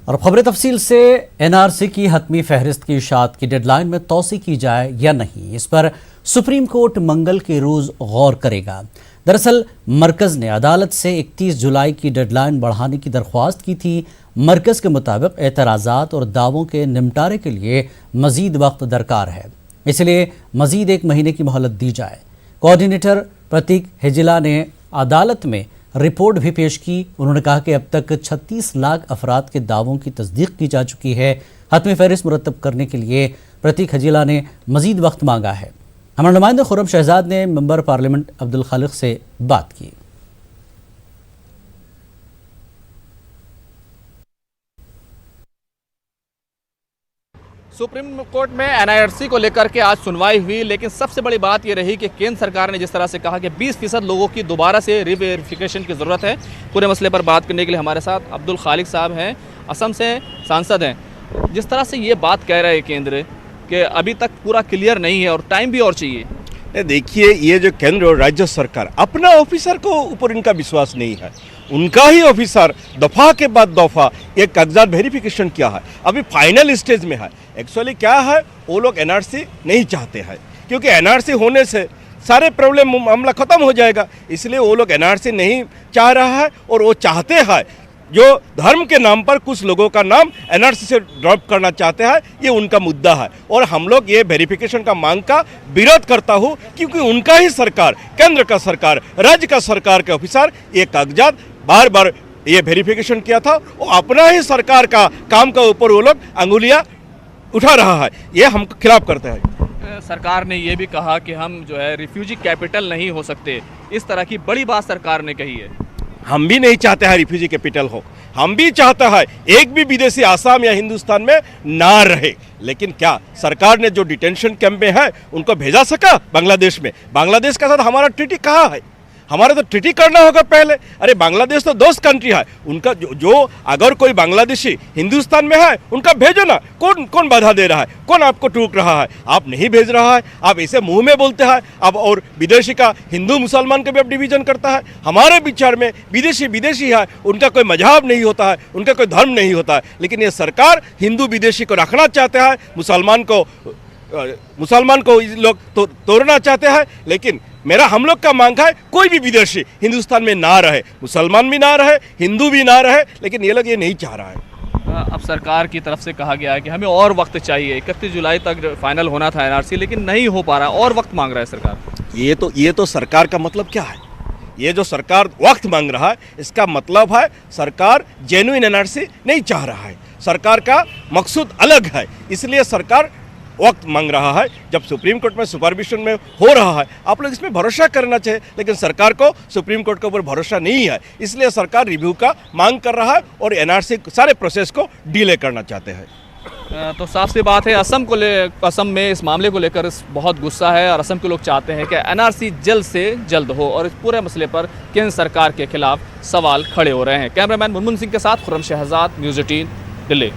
और खबरें तफसील से एनआरसी की हतमी फहरिस्त की इशाअत की डेडलाइन में तोसी की जाए या नहीं, इस पर सुप्रीम कोर्ट मंगल के रोज गौर करेगा। दरअसल मरकज ने अदालत से 31 जुलाई की डेडलाइन बढ़ाने की दरख्वास्त की थी। मरकज के मुताबिक एतराज़ात और दावों के निपटारे के लिए मजीद वक्त दरकार है, इसलिए मजीद 1 महीने की मोहलत दी जाए। कोऑर्डिनेटर प्रतीक हिजिला ने अदालत में रिपोर्ट भी पेश की। उन्होंने कहा कि अब तक 36 लाख अफराद के दावों की तस्दीक की जा चुकी है। हतमी फहरिस्त मुरतब करने के लिए प्रतीक हिजिला ने मजीद वक्त मांगा है। हमारे नुमाइंदे खुर्रम शहजाद ने मेंबर पार्लियामेंट अब्दुल खालिक से बात की। सुप्रीम कोर्ट में एनआरसी को लेकर के आज सुनवाई हुई, लेकिन सबसे बड़ी बात यह रही कि केंद्र सरकार ने जिस तरह से कहा कि 20% लोगों की दोबारा से रीवेरिफिकेशन की ज़रूरत है। पूरे मसले पर बात करने के लिए हमारे साथ अब्दुल खालिक साहब हैं, असम से सांसद हैं। जिस तरह से ये बात कह रहे हैं केंद्र कि अभी तक पूरा क्लियर नहीं है और टाइम भी और चाहिए। देखिए, ये जो केंद्र और राज्य सरकार अपना ऑफिसर को ऊपर इनका विश्वास नहीं है। उनका ही ऑफिसर दफ़ा के बाद दफ़ा ये कागजात वेरिफिकेशन किया है, अभी फाइनल स्टेज में है। एक्चुअली क्या है, वो लोग एनआरसी नहीं चाहते हैं, क्योंकि एनआरसी होने से सारे प्रॉब्लम मामला ख़त्म हो जाएगा। इसलिए वो लोग एनआरसी नहीं चाह रहा है और वो चाहते हैं जो धर्म के नाम पर कुछ लोगों का नाम एनआरसी से ड्रॉप करना चाहते हैं, ये उनका मुद्दा है। और हम लोग ये वेरिफिकेशन का मांग का विरोध करता हूँ, क्योंकि उनका ही सरकार, केंद्र का सरकार, राज्य का सरकार के ऑफिसर ये कागजात बार बार ये वेरिफिकेशन किया था। वो अपना ही सरकार का काम का ऊपर वो लोग अंगुलियां उठा रहा है, ये हम खिलाफ करते हैं। सरकार ने ये भी कहा कि हम जो है रिफ्यूजी कैपिटल नहीं हो सकते, इस तरह की बड़ी बात सरकार ने कही है। हम भी नहीं चाहते हैं रिफ्यूजी कैपिटल हो, हम भी चाहता है एक भी विदेशी आसाम या हिंदुस्तान में ना रहे। लेकिन क्या सरकार ने जो डिटेंशन कैंप में है उनको भेजा सका बांग्लादेश में? बांग्लादेश के साथ हमारा ट्रीटी कहाँ है? हमारा तो ट्रीटी करना होगा पहले। अरे बांग्लादेश तो दोस्त कंट्री है, उनका जो अगर कोई बांग्लादेशी हिंदुस्तान में है उनका भेजो ना। कौन बाधा दे रहा है? कौन आपको टोक रहा है? आप नहीं भेज रहा है, आप ऐसे मुंह में बोलते हैं। अब और विदेशी का हिंदू मुसलमान का भी अब डिवीजन करता है। हमारे विचार में विदेशी है, उनका कोई मजहब नहीं होता है, उनका कोई धर्म नहीं होता है। लेकिन ये सरकार हिंदू विदेशी को रखना चाहते हैं, मुसलमान को लोग तोड़ना चाहते हैं। लेकिन हम लोग का मांग है कोई भी विदेशी हिंदुस्तान में ना रहे, मुसलमान भी ना रहे, हिंदू भी ना रहे। लेकिन ये लोग ये नहीं चाह रहा है। अब सरकार की तरफ से कहा गया है कि हमें और वक्त चाहिए, 31 जुलाई तक फाइनल होना था एनआरसी, लेकिन नहीं हो पा रहा, और वक्त मांग रहा है सरकार। ये तो सरकार का मतलब क्या है? ये जो सरकार वक्त मांग रहा है, इसका मतलब है सरकार जेन्युइन एनआरसी नहीं चाह रहा है। सरकार का मकसूद अलग है, इसलिए सरकार वक्त मांग रहा है। जब सुप्रीम कोर्ट में सुपरविजन में हो रहा है, आप लोग इसमें भरोसा करना चाहिए। लेकिन सरकार को सुप्रीम कोर्ट के ऊपर भरोसा नहीं है, इसलिए सरकार रिव्यू का मांग कर रहा है और एनआरसी सारे प्रोसेस को डिले करना चाहते हैं। तो साफ सी बात है, असम में इस मामले को लेकर बहुत गुस्सा है और असम के लोग चाहते हैं कि एनआरसी जल्द से जल्द हो और इस पूरे मसले पर केंद्र सरकार के खिलाफ सवाल खड़े हो रहे हैं। कैमरामैन मुनमुन सिंह के साथ खुर्रम शहजाद, न्यूज़ 18 दिल्ली।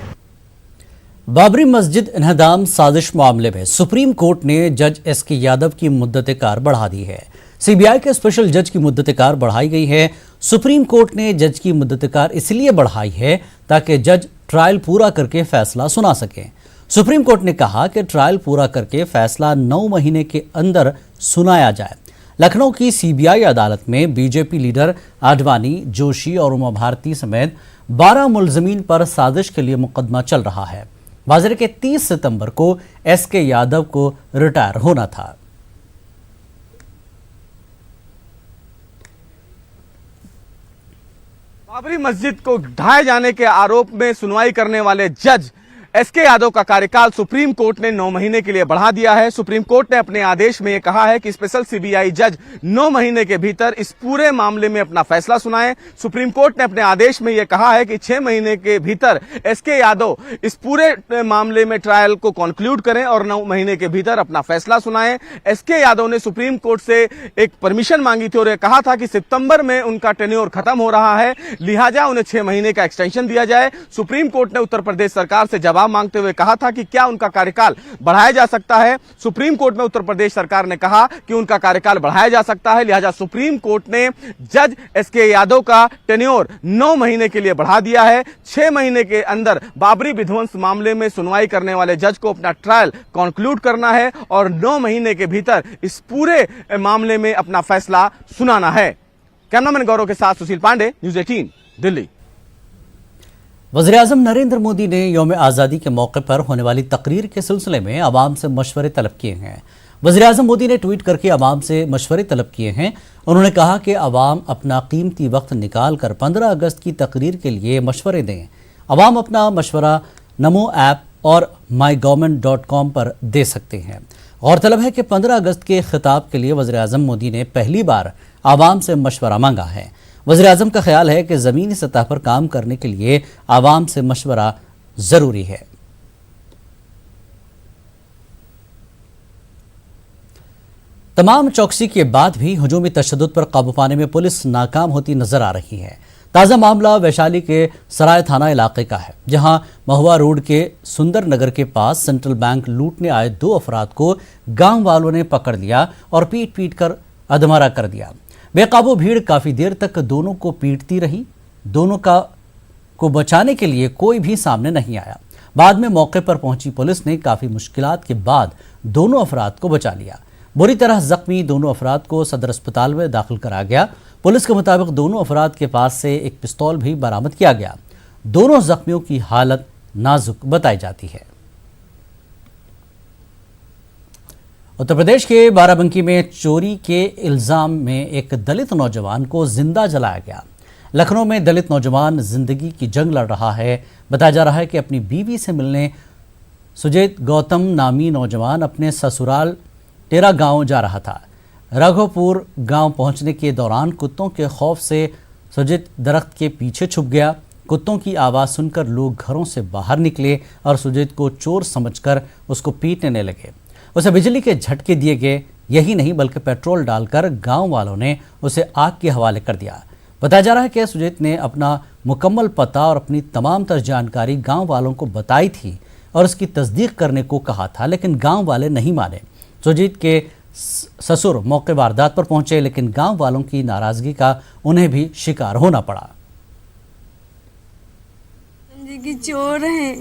बाबरी मस्जिद इन्हदाम साजिश मामले में सुप्रीम कोर्ट ने जज एसके यादव की मुद्दत कार बढ़ा दी है। सीबीआई के स्पेशल जज की मुद्दत कार बढ़ाई गई है। सुप्रीम कोर्ट ने जज की मुद्दत कार इसलिए बढ़ाई है ताकि जज ट्रायल पूरा करके फैसला सुना सकें। सुप्रीम कोर्ट ने कहा कि ट्रायल पूरा करके फैसला 9 महीने के अंदर सुनाया जाए। लखनऊ की सीबीआई अदालत में बीजेपी लीडर आडवाणी, जोशी और उमा भारती समेत 12 मुलजमीन पर साजिश के लिए मुकदमा चल रहा है। वाज़ेह के 30 सितंबर को एसके यादव को रिटायर होना था। बाबरी मस्जिद को ढाए जाने के आरोप में सुनवाई करने वाले जज एसके यादव का कार्यकाल सुप्रीम कोर्ट ने 9 महीने के लिए बढ़ा दिया है। सुप्रीम कोर्ट ने अपने आदेश में यह कहा है कि स्पेशल सीबीआई जज 9 महीने के भीतर इस पूरे मामले में अपना फैसला सुनाएं। सुप्रीम कोर्ट ने अपने आदेश में यह कहा है कि 6 महीने के भीतर एसके यादव इस पूरे मामले में ट्रायल को कंक्लूड करें और 9 महीने के भीतर अपना फैसला सुनाएं। एसके यादव ने सुप्रीम कोर्ट से एक परमिशन मांगी थी और यह कहा था कि सितंबर में उनका टेन्योर खत्म हो रहा है, लिहाजा उन्हें 6 महीने का एक्सटेंशन दिया जाए। सुप्रीम कोर्ट ने उत्तर प्रदेश सरकार से जवाब जवाब मांगते हुए कहा था कि क्या उनका कार्यकाल बढ़ाया जा सकता है। सुप्रीम कोर्ट में उत्तर प्रदेश सरकार ने कहा कि उनका कार्यकाल बढ़ाया जा सकता है, लिहाजा सुप्रीम कोर्ट ने जज एसके यादव का टेन्योर 9 महीने के लिए बढ़ा दिया है। 6 महीने के अंदर बाबरी विध्वंस मामले में सुनवाई करने वाले जज को अपना ट्रायल कंक्लूड करना है और 9 महीने के भीतर इस पूरे मामले में अपना फैसला सुनाना है। कैमरामैन गौरव के साथ सुशील पांडे, न्यूज़ 18 दिल्ली। वज़ीर-ए-आज़म नरेंद्र मोदी ने यौम आज़ादी के मौके पर होने वाली तकरीर के सिलसिले में आवाम से मशवरे तलब किए हैं। वज़ीर-ए-आज़म मोदी ने ट्वीट करके आवाम से मशवरे तलब किए हैं। उन्होंने कहा कि आवाम अपना कीमती वक्त निकाल कर 15 अगस्त की तकरीर के लिए मशवरे दें। आवाम अपना मशवरा नमो ऐप और mygovernment.com पर दे सकते हैं। गौरतलब है कि 15 अगस्त के खिताब के लिए वज़ीर-ए-आज़म मोदी ने पहली बार आवाम से मशवरा मांगा है। वज़ीर-ए-आज़म का ख्याल है कि ज़मीनी सतह पर काम करने के लिए आवाम से मशवरा ज़रूरी है। तमाम चौकसी के बाद भी हुजूमी तशद्दुद पर काबू पाने में पुलिस नाकाम होती नजर आ रही है। ताज़ा मामला वैशाली के सराय थाना इलाके का है, जहां महुआ रोड के सुंदर नगर के पास सेंट्रल बैंक लूटने आए 2 अफराद को गांव वालों ने पकड़ लिया और पीट पीट कर अधमरा कर दिया। बेकाबू भीड़ काफ़ी देर तक दोनों को पीटती रही। दोनों को बचाने के लिए कोई भी सामने नहीं आया। बाद में मौके पर पहुंची पुलिस ने काफ़ी मुश्किलात के बाद दोनों अफराद को बचा लिया। बुरी तरह जख्मी दोनों अफराद को सदर अस्पताल में दाखिल करा गया। पुलिस के मुताबिक दोनों अफराद के पास से एक पिस्तौल भी बरामद किया गया। दोनों जख्मियों की हालत नाजुक बताई जाती है। उत्तर प्रदेश के बाराबंकी में चोरी के इल्जाम में एक दलित नौजवान को जिंदा जलाया गया। लखनऊ में दलित नौजवान जिंदगी की जंग लड़ रहा है। बताया जा रहा है कि अपनी बीवी से मिलने सुजीत गौतम नामी नौजवान अपने ससुराल टेरा गांव जा रहा था। राघोपुर गांव पहुंचने के दौरान कुत्तों के खौफ से सुजीत दरख्त के पीछे छुप गया। कुत्तों की आवाज़ सुनकर लोग घरों से बाहर निकले और सुजीत को चोर समझकर उसको पीटने लगे। उसे बिजली के झटके दिए गए। यही नहीं बल्कि पेट्रोल डालकर गांव वालों ने उसे आग के हवाले कर दिया। बताया जा रहा है कि सुजीत ने अपना मुकम्मल पता और अपनी तमाम तर जानकारी गांव वालों को बताई थी और उसकी तस्दीक करने को कहा था, लेकिन गांव वाले नहीं माने। सुजीत के ससुर मौके वारदात पर पहुंचे, लेकिन गांव वालों की नाराजगी का उन्हें भी शिकार होना पड़ा। कि चोर हैं,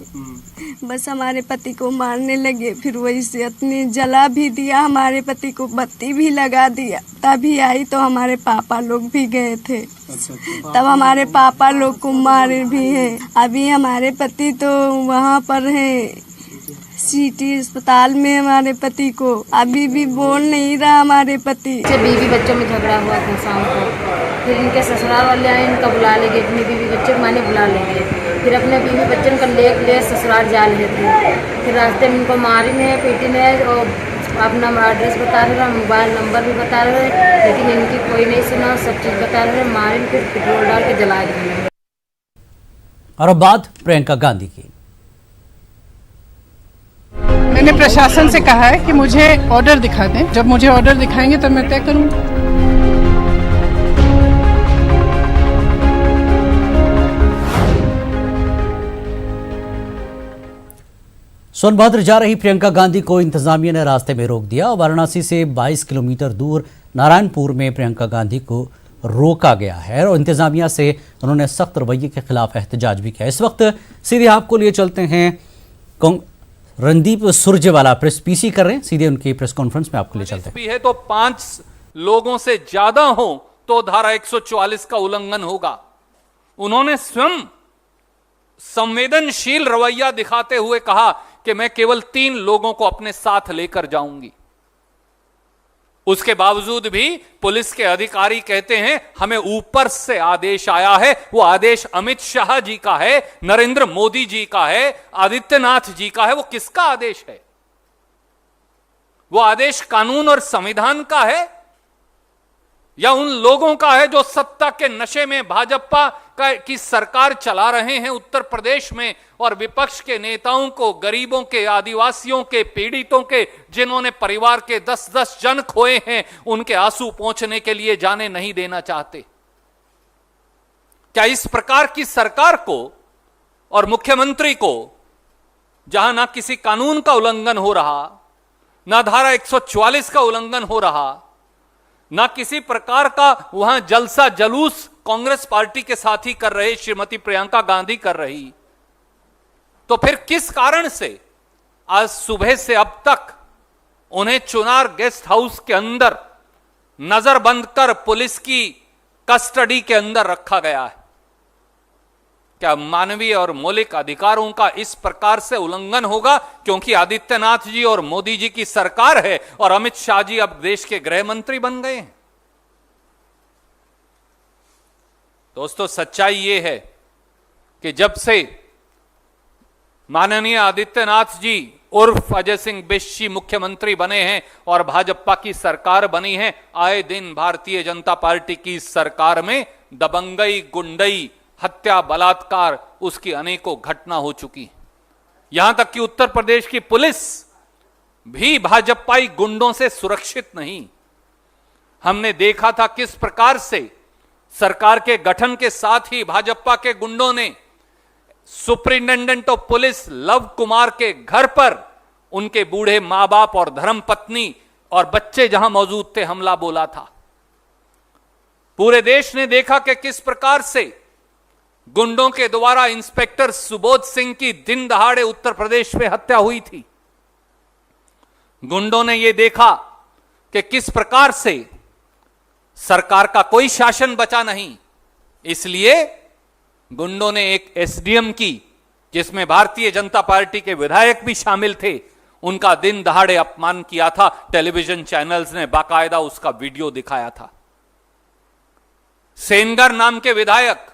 बस हमारे पति को मारने लगे। फिर वही से इतनी जला भी दिया, हमारे पति को बत्ती भी लगा दिया। तभी आई तो हमारे पापा लोग भी गए थे। तब हमारे पापा लोग को मारे भी हैं। अभी हमारे पति तो वहाँ पर हैं सिटी अस्पताल में। हमारे पति को अभी भी बोल नहीं रहा हमारे पति। बीवी बच्चों में झगड़ा हुआ था शाम को, फिर इनके ससुराल वाले आए, इनका बुला लेंगे, अपनी बीवी बच्चे को माने बुला लेंगे। फिर अपने बीवी बच्चन का ले ससुराल जा रहे थे। फिर रास्ते में इनको मारी ने पीटी ने और अपना एड्रेस बता रहे, मोबाइल नंबर भी बता रहे, लेकिन इनकी कोई नहीं सुना। सब चीज़ बता रहे, मारे फिर पेट्रोल डाल के जला दिए। और अब बात प्रियंका गांधी की। मैंने प्रशासन से कहा है कि मुझे ऑर्डर दिखा दें। जब मुझे ऑर्डर दिखाएंगे तब मैं तय करूंगी। सोनभद्र जा रही प्रियंका गांधी को इंतजामिया ने रास्ते में रोक दिया। वाराणसी से 22 किलोमीटर दूर नारायणपुर में प्रियंका गांधी को रोका गया है और इंतजामिया से उन्होंने सख्त रवैये के खिलाफ एहतजाज भी किया। इस वक्त सीधे आपको लिए चलते हैं रणदीप सुरजेवाला प्रेस पीसी कर रहे हैं, सीधे उनकी प्रेस कॉन्फ्रेंस में आपको ले चलते हैं। है तो 5 लोगों से ज्यादा हो तो धारा 144 का उल्लंघन होगा। उन्होंने स्वयं संवेदनशील रवैया दिखाते हुए कहा कि मैं केवल 3 लोगों को अपने साथ लेकर जाऊंगी। उसके बावजूद भी पुलिस के अधिकारी कहते हैं हमें ऊपर से आदेश आया है। वो आदेश अमित शाह जी का है, नरेंद्र मोदी जी का है, आदित्यनाथ जी का है। वो किसका आदेश है? वो आदेश कानून और संविधान का है या उन लोगों का है जो सत्ता के नशे में भाजपा की सरकार चला रहे हैं उत्तर प्रदेश में और विपक्ष के नेताओं को, गरीबों के, आदिवासियों के, पीड़ितों के, जिन्होंने परिवार के 10-10 जन खोए हैं, उनके आंसू पोंछने के लिए जाने नहीं देना चाहते? क्या इस प्रकार की सरकार को और मुख्यमंत्री को जहां ना किसी कानून का उल्लंघन हो रहा, ना धारा 144 का उल्लंघन हो रहा, ना किसी प्रकार का वहां जलसा जुलूस कांग्रेस पार्टी के साथ ही कर रहे श्रीमती प्रियंका गांधी कर रही, तो फिर किस कारण से आज सुबह से अब तक उन्हें चुनार गेस्ट हाउस के अंदर नजरबंद कर पुलिस की कस्टडी के अंदर रखा गया है? क्या मानवीय और मौलिक अधिकारों का इस प्रकार से उल्लंघन होगा क्योंकि आदित्यनाथ जी और मोदी जी की सरकार है और अमित शाह जी अब देश के गृह मंत्री बन गए हैं? दोस्तों, सच्चाई यह है कि जब से माननीय आदित्यनाथ जी उर्फ अजय सिंह बिश्ची मुख्यमंत्री बने हैं और भाजपा की सरकार बनी है, आए दिन भारतीय जनता पार्टी की सरकार में दबंगई, गुंडई, हत्या, बलात्कार, उसकी अनेकों घटना हो चुकी। यहां तक कि उत्तर प्रदेश की पुलिस भी भाजपाई गुंडों से सुरक्षित नहीं। हमने देखा था किस प्रकार से सरकार के गठन के साथ ही भाजपा के गुंडों ने superintendent of police love Kumar के घर पर उनके बूढ़े मां बाप और धर्मपत्नी और बच्चे जहां मौजूद थे हमला बोला था। पूरे देश ने देखा कि किस प्रकार से गुंडों के द्वारा इंस्पेक्टर सुबोध सिंह की दिन दहाड़े उत्तर प्रदेश में हत्या हुई थी। गुंडों ने यह देखा कि किस प्रकार से सरकार का कोई शासन बचा नहीं, इसलिए गुंडों ने एक एसडीएम की, जिसमें भारतीय जनता पार्टी के विधायक भी शामिल थे, उनका दिन दहाड़े अपमान किया था। टेलीविजन चैनल्स ने बाकायदा उसका वीडियो दिखाया था। सेनगर नाम के विधायक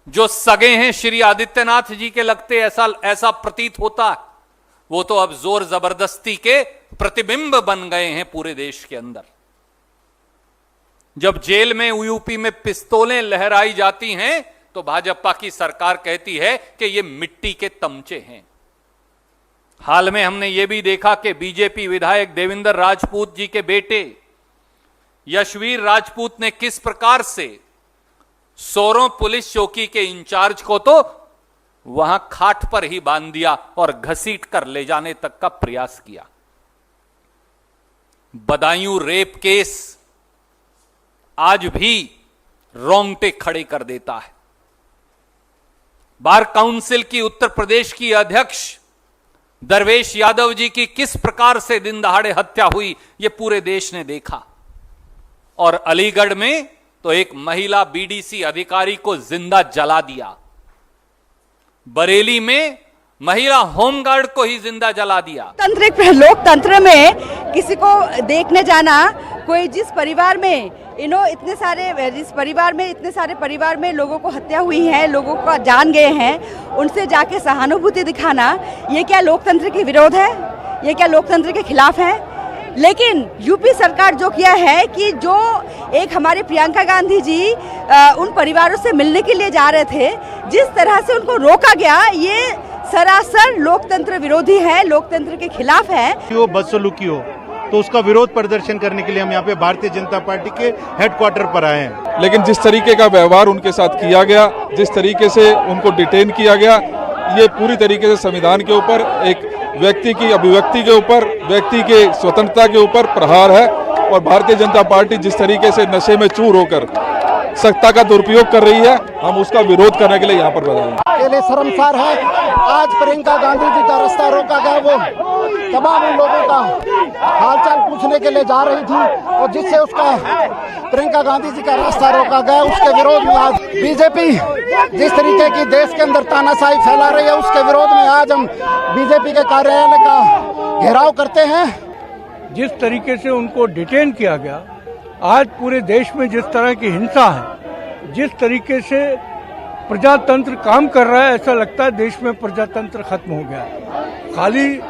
जो सगे हैं श्री आदित्यनाथ जी के लगते ऐसा प्रतीत होता है, वो तो अब जोर जबरदस्ती के प्रतिबिंब बन गए हैं पूरे देश के अंदर। जब जेल में यूपी में पिस्तौलें लहराई जाती हैं तो भाजपा की सरकार कहती है कि ये मिट्टी के तमचे हैं। हाल में हमने ये भी देखा कि बीजेपी विधायक देवेंद्र राजपूत जी के बेटे यशवीर राजपूत ने किस प्रकार से सोरों पुलिस चौकी के इंचार्ज को तो वहां खाट पर ही बांध दिया और घसीट कर ले जाने तक का प्रयास किया। बदायूं रेप केस आज भी रोंगटे खड़े कर देता है। बार काउंसिल की उत्तर प्रदेश की अध्यक्ष दरवेश यादव जी की किस प्रकार से दिन दहाड़े हत्या हुई, यह पूरे देश ने देखा। और अलीगढ़ में तो एक महिला बीडीसी अधिकारी को जिंदा जला दिया। बरेली में महिला होमगार्ड को ही जिंदा जला दिया। लोकतंत्र में किसी को देखने जाना, कोई जिस परिवार में इतने सारे परिवार में लोगों को हत्या हुई है, लोगों को जान गए हैं, उनसे जाके सहानुभूति दिखाना, ये क्या लोकतंत्र के विरोध है? ये क्या लोकतंत्र के खिलाफ है? लेकिन यूपी सरकार जो किया है कि जो एक हमारे प्रियंका गांधी जी उन परिवारों से मिलने के लिए जा रहे थे, जिस तरह से उनको रोका गया, ये सरासर लोकतंत्र विरोधी है, लोकतंत्र के खिलाफ है। वो बदसलूकी हो तो उसका विरोध प्रदर्शन करने के लिए हम यहाँ पे भारतीय जनता पार्टी के हेडक्वार्टर पर आए हैं। लेकिन जिस तरीके का व्यवहार उनके साथ किया गया, जिस तरीके से उनको डिटेन किया गया, ये पूरी तरीके से संविधान के ऊपर, एक व्यक्ति की अभिव्यक्ति के ऊपर, व्यक्ति के स्वतंत्रता के ऊपर प्रहार है। और भारतीय जनता पार्टी जिस तरीके से नशे में चूर होकर सत्ता का दुरुपयोग कर रही है, हम उसका विरोध करने के लिए यहाँ पर बताएंगे। के लिए शर्मसार है। आज प्रियंका गांधी जी का रास्ता रोका गया, वो तमाम लोगों का हालचाल पूछने के लिए जा रही थी और जिससे उसका प्रियंका गांधी जी का रास्ता रोका गया, उसके विरोध में आज बीजेपी जिस तरीके की देश के अंदर तानाशाही फैला रही है, उसके विरोध में आज हम बीजेपी के कार्यालय का घेराव करते हैं। जिस तरीके से उनको डिटेन किया गया, आज पूरे देश में जिस तरह की हिंसा है, जिस तरीके से प्रजातंत्र काम कर रहा है, ऐसा लगता है देश में प्रजातंत्र खत्म हो गया। खाली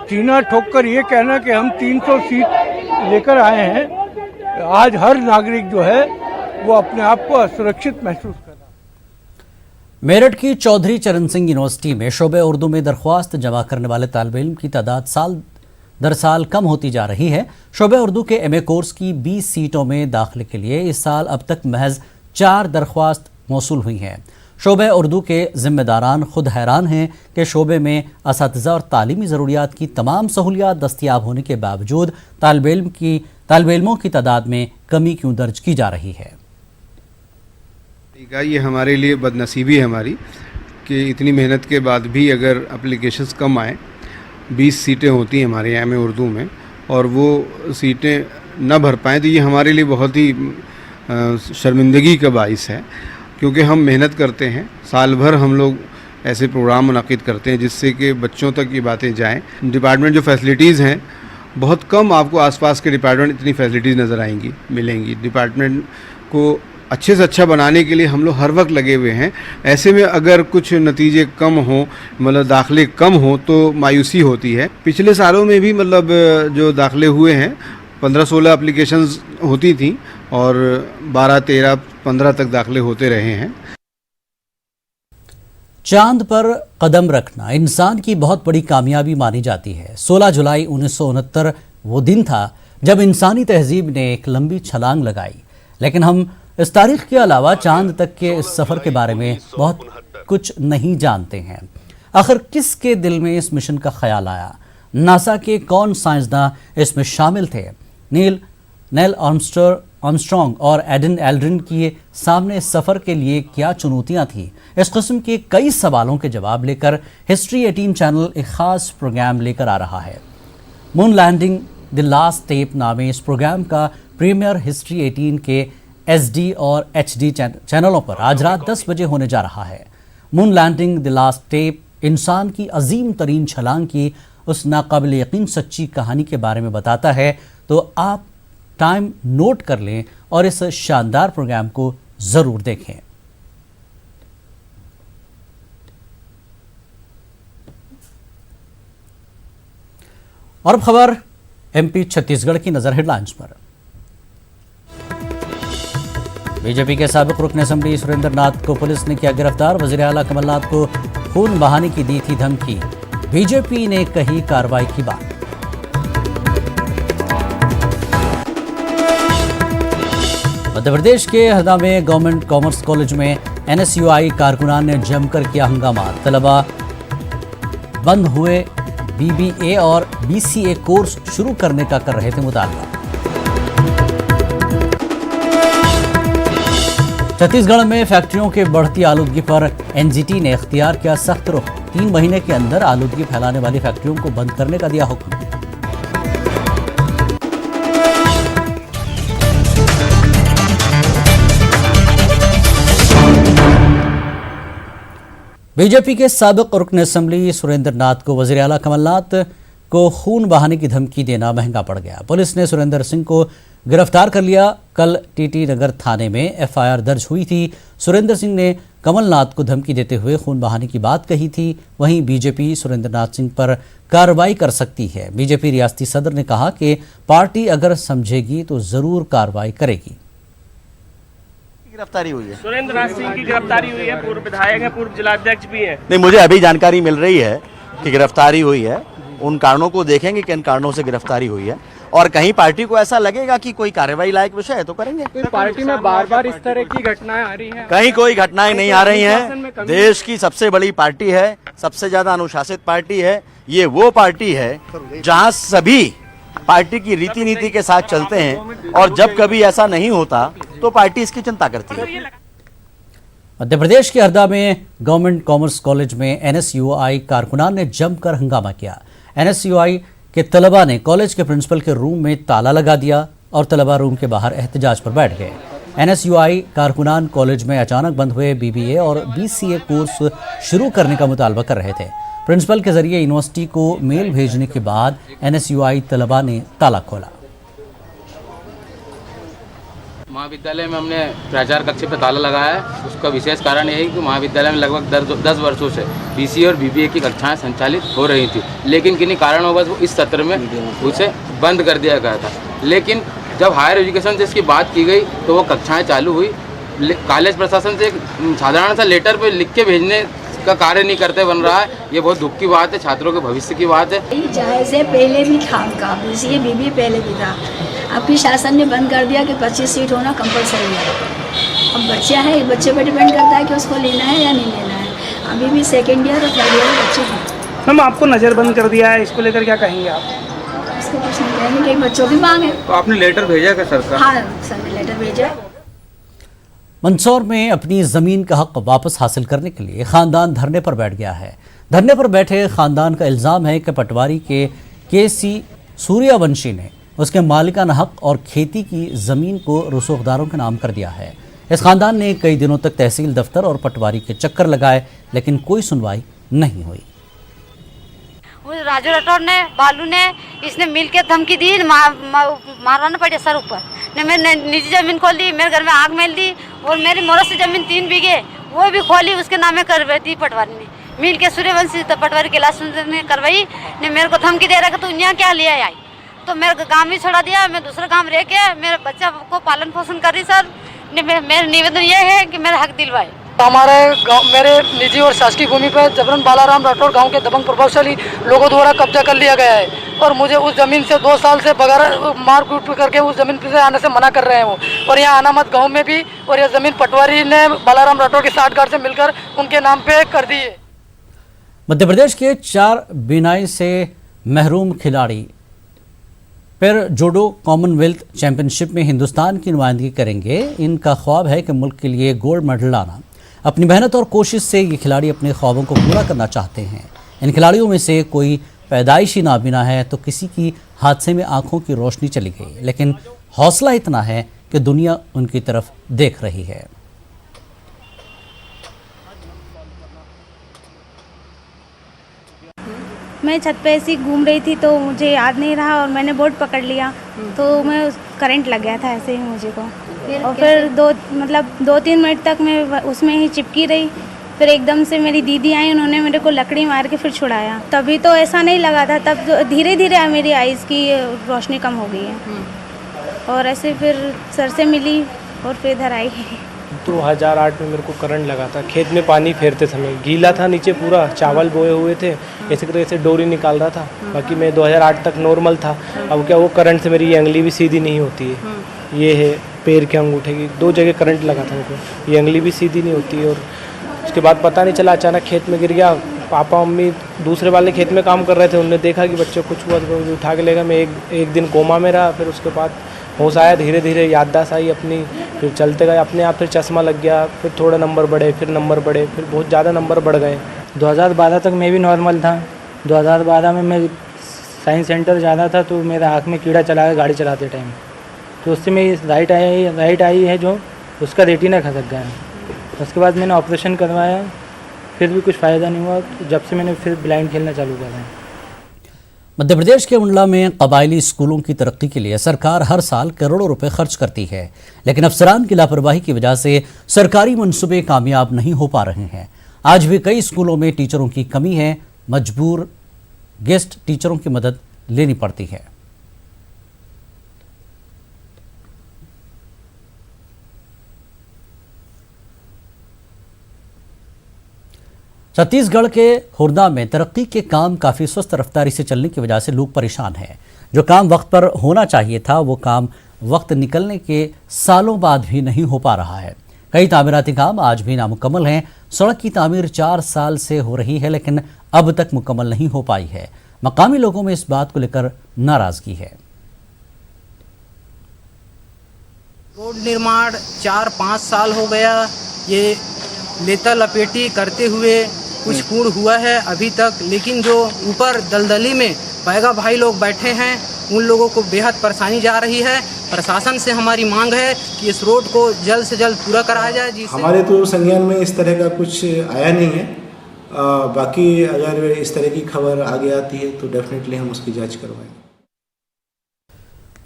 सीना ठोक कर ये कहना कि हम 300 सीट लेकर आए हैं, आज हर नागरिक जो है वो अपने आप को असुरक्षित महसूस कर रहा है। मेरठ की चौधरी चरण सिंह यूनिवर्सिटी में शोबे उर्दू में दरख्वास्त जमा करने वाले तालिब इल्म की तादाद साल दर साल कम होती जा रही है। शोबे उर्दू के एमए कोर्स की 20 सीटों में दाखिले के लिए इस साल अब तक महज 4 दरख्वास्त मौसूल हुई हैं। शोबे उर्दू के जिम्मेदारान खुद हैरान हैं कि शोबे में असातिज़ा और तालीमी ज़रूरियात की तमाम सहूलियात दस्तियाब होने के बावजूद तालिब इल्मों की तादाद में कमी क्यों दर्ज की जा रही है। ये हमारे लिए बदनसीबी है हमारी कि इतनी मेहनत के बाद भी अगर एप्लीकेशंस कम आए, 20 सीटें होती हैं हमारे यहाँ में उर्दू में, और वो सीटें न भर पाएँ तो ये हमारे लिए बहुत ही शर्मिंदगी का बाइस है, क्योंकि हम मेहनत करते हैं, साल भर हम लोग ऐसे प्रोग्राम मुनाकिद करते हैं जिससे कि बच्चों तक ये बातें जाएं। डिपार्टमेंट जो फैसिलिटीज़ हैं बहुत कम, आपको आसपास के डिपार्टमेंट इतनी फैसिलिटीज़ नज़र आएंगी मिलेंगी। डिपार्टमेंट को अच्छे से अच्छा बनाने के लिए हम लोग हर वक्त लगे हुए हैं। ऐसे में अगर कुछ नतीजे कम हों, मतलब दाखिले कम हों, तो मायूसी होती है। पिछले सालों में भी मतलब जो दाखिले हुए हैं 15-16 एप्लीकेशंस होती थी और 12, 13, 15 तक दाखिले होते रहे हैं। चांद पर कदम रखना इंसान की बहुत बड़ी कामयाबी मानी जाती है। 16 जुलाई 1969 वो दिन था जब इंसानी तहजीब ने एक लंबी छलांग लगाई, लेकिन हम इस तारीख के अलावा चांद तक के इस सफ़र के बारे में बहुत कुछ नहीं जानते हैं। आखिर किसके दिल में इस मिशन का ख्याल आया? नासा के कौन साइंसदान इसमें शामिल थे? नील आर्मस्ट्रॉन्ग और एडन एल्ड्रिन के सामने सफ़र के लिए क्या चुनौतियां थी? इस किस्म के कई सवालों के जवाब लेकर हिस्ट्री 18 चैनल एक ख़ास प्रोग्राम लेकर आ रहा है। Moon landing the last step नामे इस प्रोग्राम का प्रीमियर हिस्ट्री 18 के SD और HD चैनलों पर आज रात 10 बजे होने जा रहा है। Moon landing the last step इंसान की अजीम तरीन छलांग की उस नाकाबिल यकीन सच्ची कहानी के बारे में बताता है, तो आप टाइम नोट कर लें और इस शानदार प्रोग्राम को ज़रूर देखें। और अब खबर MP छत्तीसगढ़ की नज़र हेडलाइंस पर। बीजेपी के साबिक रुकन असेंबली सुरेंद्र नाथ को पुलिस ने किया गिरफ्तार। वज़ीर आला कमलनाथ को खून बहाने की दी थी धमकी, बीजेपी ने कही कार्रवाई की बात। मध्य प्रदेश के हरदा में गवर्नमेंट कॉमर्स कॉलेज में NSUI कारकुनान ने जमकर किया हंगामा। तलबा बंद हुए BBA और BCA कोर्स शुरू करने का कर रहे थे मुतालबा। छत्तीसगढ़ में फैक्ट्रियों के बढ़ती आलूदगी पर NGT ने इख्तियार किया सख्त रुख। 3 महीने के अंदर आलूदगी फैलाने वाली फैक्ट्रियों को बंद करने का दिया हुक्म। बीजेपी के साबिक रुकन असेंबली सुरेंद्र नाथ को वज़ीर आला कमलनाथ को खून बहाने की धमकी देना महंगा पड़ गया। पुलिस ने सुरेंद्र सिंह को गिरफ्तार कर लिया। कल TT नगर थाने में FIR दर्ज हुई थी। सुरेंद्र सिंह ने कमलनाथ को धमकी देते हुए खून बहाने की बात कही थी। वहीं बीजेपी सुरेंद्र नाथ सिंह पर कार्रवाई कर सकती है। बीजेपी रियासती सदर ने कहा कि पार्टी अगर समझेगी तो जरूर कार्रवाई करेगी। गिरफ्तारी हुई है, सुरेंद्र नाथ सिंह की गिरफ्तारी हुई है। पूर्व विधायक है, पूर्व जिलाध्यक्ष भी है। नहीं, मुझे अभी जानकारी मिल रही है कि गिरफ्तारी हुई है। उन कारणों को देखेंगे कि इन कारणों से गिरफ्तारी हुई है, और कहीं पार्टी को ऐसा लगेगा कि कोई कार्रवाई लायक विषय है तो करेंगे। पार्टी में बार-बार इस तरह की घटनाएं आ रही हैं। कहीं कोई घटनाएं नहीं आ रही हैं। देश की सबसे बड़ी पार्टी है, सबसे ज्यादा अनुशासित पार्टी है। ये वो पार्टी है जहां सभी पार्टी की रीति नीति के साथ चलते हैं, और जब कभी ऐसा नहीं होता तो पार्टी इसकी चिंता करती है। मध्य प्रदेश के हरदा में गवर्नमेंट कॉमर्स कॉलेज में NSUI कारकुनान ने जमकर हंगामा किया। NSUI के तलबा ने कॉलेज के प्रिंसिपल के रूम में ताला लगा दिया और तलबा रूम के बाहर एहतजाज पर बैठ गए। NSUI कारकुनान कॉलेज में अचानक बंद हुए BBA और BCA कोर्स शुरू करने का मुतालबा कर रहे थे। प्रिंसिपल के जरिए यूनिवर्सिटी को मेल भेजने के बाद NSUI तलबा ने ताला खोला। महाविद्यालय में हमने प्राचार्य कक्ष पर ताला लगाया है। उसका विशेष कारण यही कि महाविद्यालय में लगभग 10 वर्षों से BCA और BBA की कक्षाएं संचालित हो रही थी, लेकिन किन्हीं कारणवश वो इस सत्र में उसे बंद कर दिया गया था। लेकिन जब हायर एजुकेशन से इसकी बात की गई तो वो कक्षाएं चालू हुई। कॉलेज प्रशासन से एक साधारण सा लेटर पे लिख के भेजने का कार्य नहीं करते बन रहा है। ये बहुत दुख की बात है, छात्रों के भविष्य की बात है। जायज़ है, पहले भी था उनका BCA BBA पहले भी था। अभी शासन ने बंद कर दिया कि 25 सीट होना कंपलसरी है। अब बच्चा है, बच्चे पर डिपेंड करता है कि उसको लेना है या नहीं लेना है। अभी भी 2nd ईयर और 3rd ईयर के बच्चे हैं। मैम आपको नज़रबंद कर दिया है, इसको लेकर क्या कहेंगे आप? इसको कुछ नहीं कहेंगे कि बच्चों की मांग है। तो आपने लेटर भेजा क्या सरकार? हाँ सर ने लेटर भेजा है। मंदसौर में अपनी जमीन का हक वापस हासिल करने के लिए खानदान धरने पर बैठ गया है। धरने पर बैठे खानदान का इल्जाम है कि पटवारी के केसी सूर्यवंशी ने उसके मालिकाना हक और खेती की जमीन को रसूखदारों के नाम कर दिया है। इस खानदान ने कई दिनों तक तहसील दफ्तर और पटवारी के चक्कर लगाए, लेकिन कोई सुनवाई नहीं हुई। राजू राठौर ने, बालू ने, इसने मिल के धमकी दी, मारवाना पड़े सर ऊपर ने। मैंने निजी जमीन खोली, मेरे घर में आग मेल दी और मेरी मोरस से जमीन 3 बीघे वो भी खोली, उसके नाम में करवाई दी पटवारी ने। मिल के सूर्यवंशी पटवारी कैलाश ने करवाई ने। मेरे को धमकी दे रहा कि तू यहाँ क्या लिया आई, तो मेरे गाँव ही छोड़ा दिया। मैं दूसरा गाँव रह के मेरे बच्चा को पालन पोषण कर रही सर। मेरा निवेदन ये है कि मेरा हक दिलवाए। हमारे गाँव, मेरे निजी और शासकीय भूमि पर जबरन बालाराम राठौर गांव के दबंग प्रभावशाली लोगों द्वारा कब्जा कर लिया गया है और मुझे उस जमीन से 2 साल से बगैर मारकूट करके उस जमीन से आने से मना कर रहे हैं वो। और यहाँ आना मत गाँव में भी, और यह जमीन पटवारी ने बालाराम राठौर के साठगांठ से मिलकर उनके नाम पे कर दी है। मध्य प्रदेश के 4 बीनाई से महरूम खिलाड़ी फिर जूडो कॉमनवेल्थ चैंपियनशिप में हिंदुस्तान की नुमाइंदगी करेंगे। इनका ख्वाब है कि मुल्क के लिए गोल्ड मेडल लाना। अपनी मेहनत और कोशिश से ये खिलाड़ी अपने ख्वाबों को पूरा करना चाहते हैं। इन खिलाड़ियों में से कोई पैदाइशी नाबीना है तो किसी की हादसे में आंखों की रोशनी चली गई, लेकिन हौसला इतना है कि दुनिया उनकी तरफ देख रही है। मैं छत पे ऐसी घूम रही थी तो मुझे याद नहीं रहा और मैंने बोर्ड पकड़ लिया, तो मैं करंट लग गया था ऐसे ही मुझे को। और फिर 2-3 मिनट तक मैं उसमें ही चिपकी रही। फिर एकदम से मेरी दीदी आई, उन्होंने मेरे को लकड़ी मार के फिर छुड़ाया। तभी तो ऐसा नहीं लगा था, तब धीरे धीरे मेरी आइज़ की रोशनी कम हो गई है और ऐसे फिर सर से मिली और फिर इधर आई। 2008 में मेरे को करंट लगा था। खेत में पानी फेरते समय गीला था, नीचे पूरा चावल बोए हुए थे, ऐसे तरह से डोरी निकाल रहा था। बाकी मैं 2008 तक नॉर्मल था। अब क्या वो करंट से मेरी ये अंगली भी सीधी नहीं होती है। ये है पैर के अंगूठे की 2 जगह करंट लगा था मुझको, ये अंगली भी सीधी नहीं होती है। और उसके बाद पता नहीं चला, अचानक खेत में गिर गया। पापा मम्मी दूसरे वाले खेत में काम कर रहे थे, उन्होंने देखा कि बच्चे कुछ हुआ तो उठा के ले गया। मैं एक दिन कोमा में रहा, फिर उसके बाद होश आया, धीरे धीरे याददाश्त आई अपनी, फिर चलते गए अपने आप। फिर चश्मा लग गया, फिर थोड़े नंबर बढ़े, फिर नंबर बढ़े, फिर बहुत ज़्यादा नंबर बढ़ गए। 2012 तक मैं भी नॉर्मल था। 2012 में मैं साइंस सेंटर जाना था तो मेरा आँख में कीड़ा चला गया गाड़ी चलाते टाइम, तो उससे मेरी राइट आई है जो उसका रेटिना खसक गया। उसके बाद मैंने ऑपरेशन करवाया, फिर भी कुछ फ़ायदा नहीं हुआ। तो जब से मैंने फिर ब्लाइंड खेलना चालू करा है। मध्य प्रदेश के मंडला में कबायली स्कूलों की तरक्की के लिए सरकार हर साल करोड़ों रुपए खर्च करती है, लेकिन अफसरान की लापरवाही की वजह से सरकारी मंसूबे कामयाब नहीं हो पा रहे हैं। आज भी कई स्कूलों में टीचरों की कमी है, मजबूर गेस्ट टीचरों की मदद लेनी पड़ती है। छत्तीसगढ़ के खुर्दा में तरक्की के काम काफ़ी सुस्त रफ्तारी से चलने की वजह से लोग परेशान हैं। जो काम वक्त पर होना चाहिए था वो काम वक्त निकलने के सालों बाद भी नहीं हो पा रहा है। कई तामीराती काम आज भी नामुकम्मल हैं। सड़क की तामीर 4 साल से हो रही है लेकिन अब तक मुकम्मल नहीं हो पाई है। मकामी लोगों में इस बात को लेकर नाराजगी है। रोड निर्माण 4-5 साल हो गया, ये लेता लपेटी करते हुए कुछ पूर्ण हुआ है अभी तक, लेकिन जो ऊपर दलदली में पैगा भाई लोग बैठे हैं उन लोगों को बेहद परेशानी जा रही है। प्रशासन से हमारी मांग है कि इस रोड को जल्द से जल्द पूरा कराया जाए। जिससे हमारे तो संज्ञान में इस तरह का कुछ आया नहीं है। बाकी अगर इस तरह की खबर आगे आती है तो डेफिनेटली हम उसकी जांच करवाएंगे।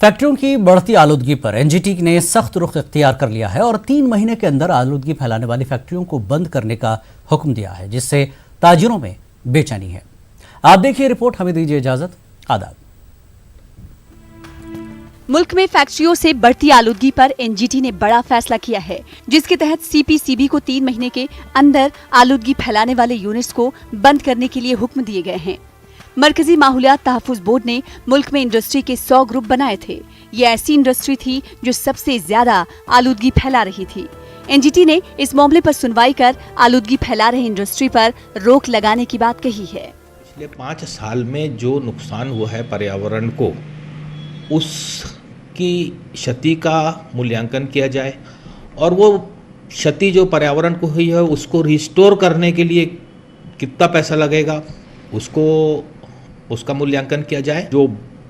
फैक्ट्रियों की बढ़ती आलूदगी पर एनजीटी ने सख्त रुख इख्तियार कर लिया है और 3 महीने के अंदर आलूदगी फैलाने वाली फैक्ट्रियों को बंद करने का हुक्म दिया है, जिससे ताजिरों में बेचैनी है। आप देखिए रिपोर्ट, हमें दीजिए इजाजत। आदाब। मुल्क में फैक्ट्रियों से बढ़ती आलूदगी पर एनजीटी ने बड़ा फैसला किया है, जिसके तहत सीपीसीबी को 3 महीने के अंदर आलूदगी फैलाने वाले यूनिट्स को बंद करने के लिए हुक्म दिए गए हैं। मरकजी माहौलियात तहफ्फुज बोर्ड ने मुल्क में इंडस्ट्री के 100 ग्रुप बनाए थे। ये ऐसी इंडस्ट्री थी जो सबसे ज्यादा आलूदगी फैला रही थी। एनजीटी ने इस मामले पर सुनवाई कर आलूदगी फैला रहे इंडस्ट्री पर रोक लगाने की बात कही है। पिछले 5 साल में जो नुकसान हुआ है पर्यावरण को, उसकी क्षति का मूल्यांकन किया जाए और वो क्षति जो पर्यावरण को हुई है उसको रिस्टोर करने के लिए कितना पैसा लगेगा उसका मूल्यांकन किया जाए। जो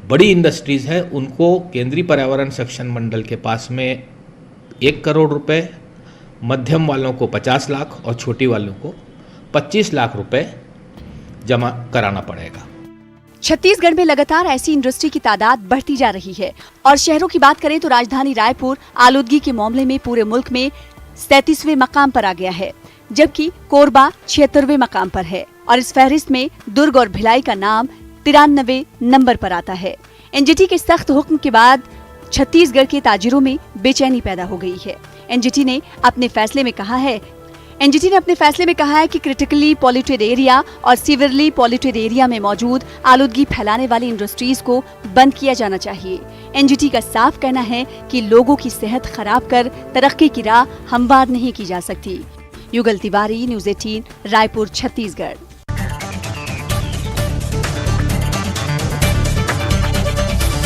बड़ी इंडस्ट्रीज हैं उनको केंद्रीय पर्यावरण संरक्षण मंडल के पास में 1 करोड़ रुपए, मध्यम वालों को 50 लाख और छोटी वालों को 25 लाख रुपए जमा कराना पड़ेगा। छत्तीसगढ़ में लगातार ऐसी इंडस्ट्री की तादाद बढ़ती जा रही है और शहरों की बात करें तो राजधानी रायपुर आलूदगी के मामले में पूरे मुल्क में 37वें मकाम पर आ गया है, जबकि कोरबा 76वें मकाम पर है और इस फहरिस्त में दुर्ग और भिलाई का नाम 93 नंबर पर आता है। एनजीटी के सख्त हुक्म के बाद छत्तीसगढ़ के ताजिरों में बेचैनी पैदा हो गई है। एनजीटी ने अपने फैसले में कहा है कि क्रिटिकली पॉल्यूटेड एरिया और सीवियरली पॉल्यूटेड एरिया में मौजूद आलूदगी फैलाने वाली इंडस्ट्रीज को बंद किया जाना चाहिए। एनजीटी का साफ कहना है कि लोगों की सेहत खराब कर तरक्की की राह हमवार नहीं की जा सकती। युगल तिवारी, न्यूज़ 18, रायपुर, छत्तीसगढ़।